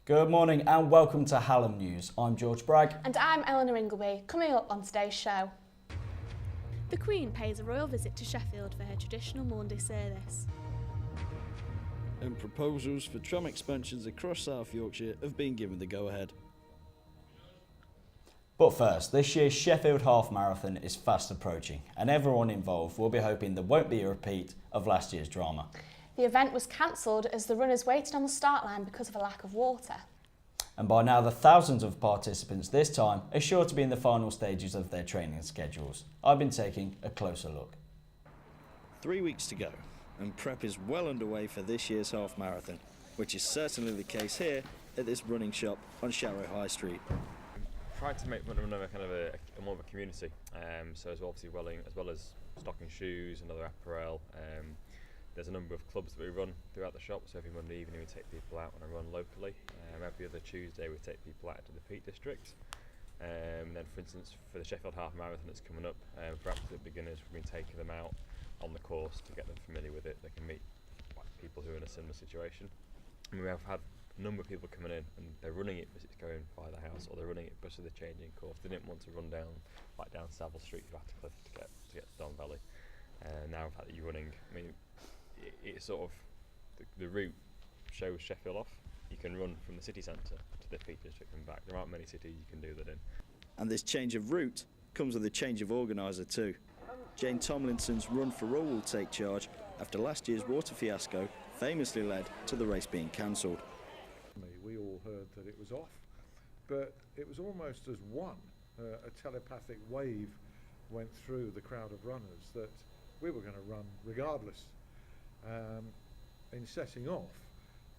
Good morning and welcome to Hallam News. I'm George Bragg. And I'm Eleanor Ingleby. Coming up on today's show. The Queen pays a royal visit to Sheffield for her traditional Maundy service. And proposals for tram expansions across South Yorkshire have been given the go-ahead. But first, this year's Sheffield Half Marathon is fast approaching and everyone involved will be hoping there won't be a repeat of last year's drama. The event was cancelled as the runners waited on the start line because of a lack of water. And by now the thousands of participants this time are sure to be in the final stages of their training schedules. I've been taking a closer look. 3 weeks to go and prep is well underway for this year's half marathon, which is certainly the case here at this running shop on Sharrow High Street. Tried to make one another kind of a more of a community, so as well, obviously as well as stocking shoes and other apparel. There's a number of clubs that we run throughout the shop, so every Monday evening we take people out on a run locally. Every other Tuesday we take people out to the Peak District. Then for instance for the Sheffield Half Marathon that's coming up, for absolute beginners we've been taking them out on the course to get them familiar with it. They can meet people who are in a similar situation. And we have had a number of people coming in and they're running it because it's going by the house, or they're running it because they're changing course. They didn't want to run down Savile Street through Attercliffe to get to Don Valley. Now in fact that you're running, I mean, it's sort of the route shows Sheffield off. You can run from the city centre to the Peak District and back. There aren't many cities you can do that in. And this change of route comes with a change of organiser too. Jane Tomlinson's Run for All will take charge after last year's water fiasco famously led to the race being cancelled. We all heard that it was off, but it was almost as one. A telepathic wave went through the crowd of runners that we were going to run regardless. In setting off,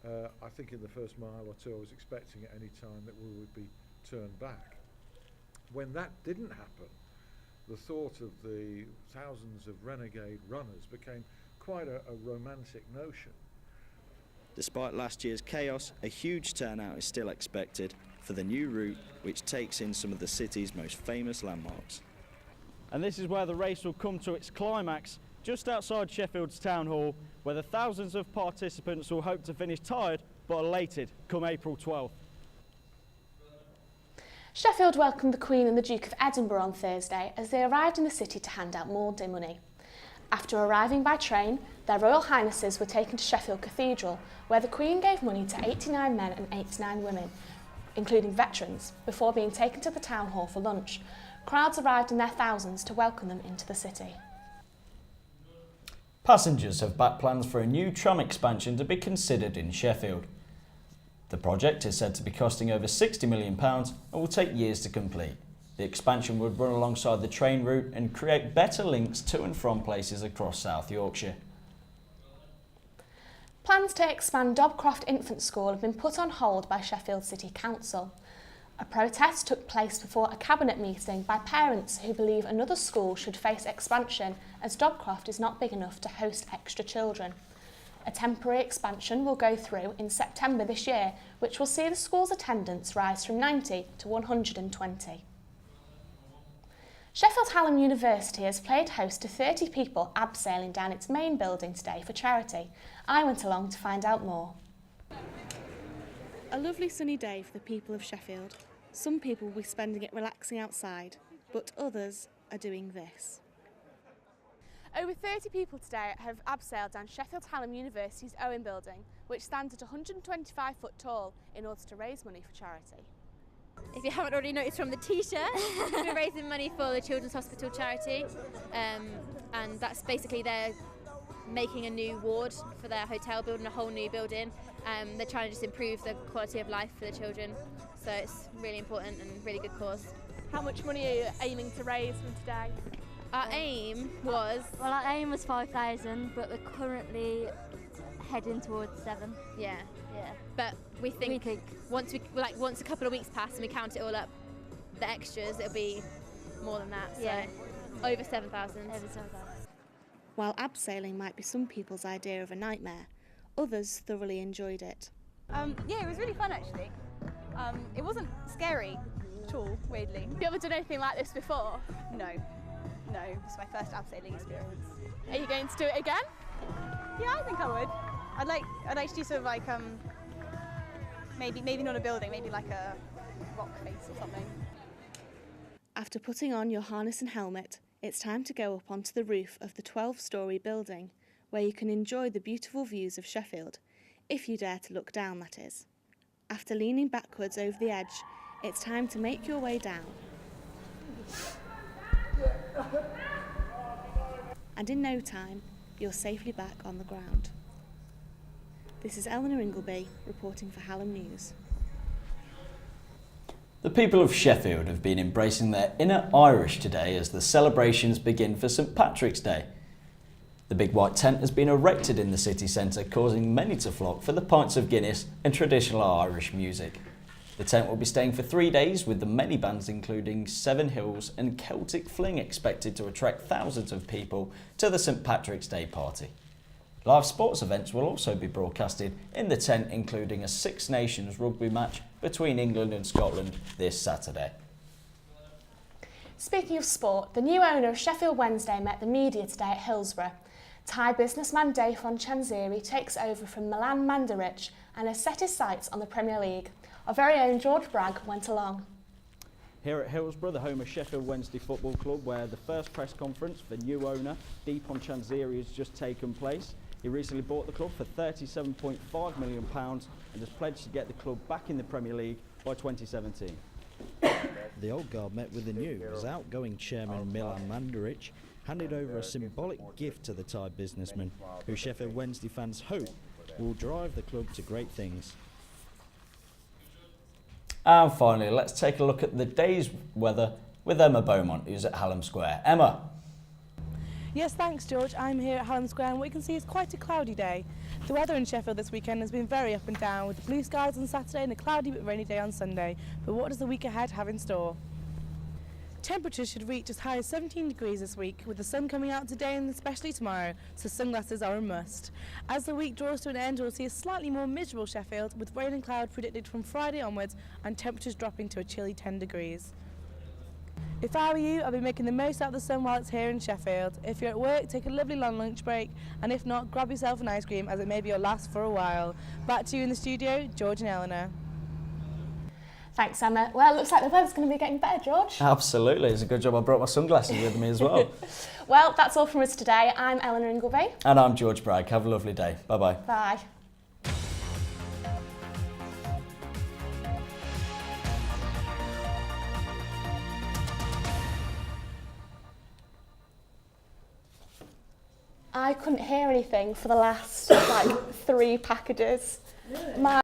I think in the first mile or two I was expecting at any time that we would be turned back. When that didn't happen, the thought of the thousands of renegade runners became quite a romantic notion. Despite last year's chaos, a huge turnout is still expected for the new route, which takes in some of the city's most famous landmarks. And this is where the race will come to its climax, just outside Sheffield's Town Hall, where the thousands of participants will hope to finish tired but elated come April 12th. Sheffield welcomed the Queen and the Duke of Edinburgh on Thursday as they arrived in the city to hand out Maundy money. After arriving by train, their Royal Highnesses were taken to Sheffield Cathedral, where the Queen gave money to 89 men and 89 women, including veterans, before being taken to the Town Hall for lunch. Crowds arrived in their thousands to welcome them into the city. Passengers have backed plans for a new tram expansion to be considered in Sheffield. The project is said to be costing over £60 million and will take years to complete. The expansion would run alongside the train route and create better links to and from places across South Yorkshire. Plans to expand Dobcroft Infant School have been put on hold by Sheffield City Council. A protest took place before a cabinet meeting by parents who believe another school should face expansion as Dobcroft is not big enough to host extra children. A temporary expansion will go through in September this year, which will see the school's attendance rise from 90 to 120. Sheffield Hallam University has played host to 30 people abseiling down its main building today for charity. I went along to find out more. A lovely sunny day for the people of Sheffield. Some people will be spending it relaxing outside, but others are doing this. Over 30 people today have abseiled down Sheffield Hallam University's Owen building, which stands at 125 foot tall, in order to raise money for charity. If you haven't already noticed from the t-shirt, we're raising money for the Children's Hospital charity, and that's basically they're making a new ward for their hotel, building a whole new building. They're trying to just improve the quality of life for the children, so it's really important and really good cause. How much money are you aiming to raise from today? Our aim was... Well, our aim was 5,000, but we're currently heading towards 7. Yeah. But we think once a couple of weeks pass and we count it all up, the extras, it'll be more than that. So over 7,000. Over 7,000. While abseiling might be some people's idea of a nightmare, others thoroughly enjoyed it. Yeah, it was really fun actually. It wasn't scary at all, weirdly. Have you ever done anything like this before? No, it was my first abseiling experience. Are you going to do it again? Yeah, I think I would. I'd like to do sort of like Maybe not a building, maybe like a rock face or something. After putting on your harness and helmet, it's time to go up onto the roof of the 12-storey building, where you can enjoy the beautiful views of Sheffield, if you dare to look down, that is. After leaning backwards over the edge, it's time to make your way down. And in no time, you're safely back on the ground. This is Eleanor Ingleby reporting for Hallam News. The people of Sheffield have been embracing their inner Irish today as the celebrations begin for St Patrick's Day. The big white tent has been erected in the city centre, causing many to flock for the pints of Guinness and traditional Irish music. The tent will be staying for 3 days, with the many bands including Seven Hills and Celtic Fling expected to attract thousands of people to the St Patrick's Day party. Live sports events will also be broadcasted in the tent, including a Six Nations rugby match between England and Scotland this Saturday. Speaking of sport, the new owner of Sheffield Wednesday met the media today at Hillsborough. Thai businessman Dafon Chanziri takes over from Milan Mandaric and has set his sights on the Premier League. Our very own George Bragg went along. Here at Hillsborough, the home of Sheffield Wednesday Football Club, where the first press conference for new owner Dafon Chanziri has just taken place. He recently bought the club for £37.5 million and has pledged to get the club back in the Premier League by 2017. The old guard met with the new as outgoing chairman Milan Mandaric handed over a symbolic gift to the Thai businessman, who Sheffield Wednesday fans hope will drive the club to great things. And finally, let's take a look at the day's weather with Emma Beaumont, who's at Hallam Square. Emma. Yes, thanks George. I'm here at Hallam Square and what you can see is quite a cloudy day. The weather in Sheffield this weekend has been very up and down, with the blue skies on Saturday and a cloudy but rainy day on Sunday. But what does the week ahead have in store? Temperatures should reach as high as 17 degrees this week, with the sun coming out today and especially tomorrow, so sunglasses are a must. As the week draws to an end, we'll see a slightly more miserable Sheffield, with rain and cloud predicted from Friday onwards and temperatures dropping to a chilly 10 degrees. If I were you, I'd be making the most out of the sun while it's here in Sheffield. If you're at work, take a lovely long lunch break, and if not, grab yourself an ice cream, as it may be your last for a while. Back to you in the studio, George and Eleanor. Thanks, Emma. Well, it looks like the weather's going to be getting better, George. Absolutely, it's a good job I brought my sunglasses with me as well. Well, that's all from us today. I'm Eleanor Ingleby. And I'm George Bragg. Have a lovely day. Bye-bye. Bye. I couldn't hear anything for the last 3 packages. My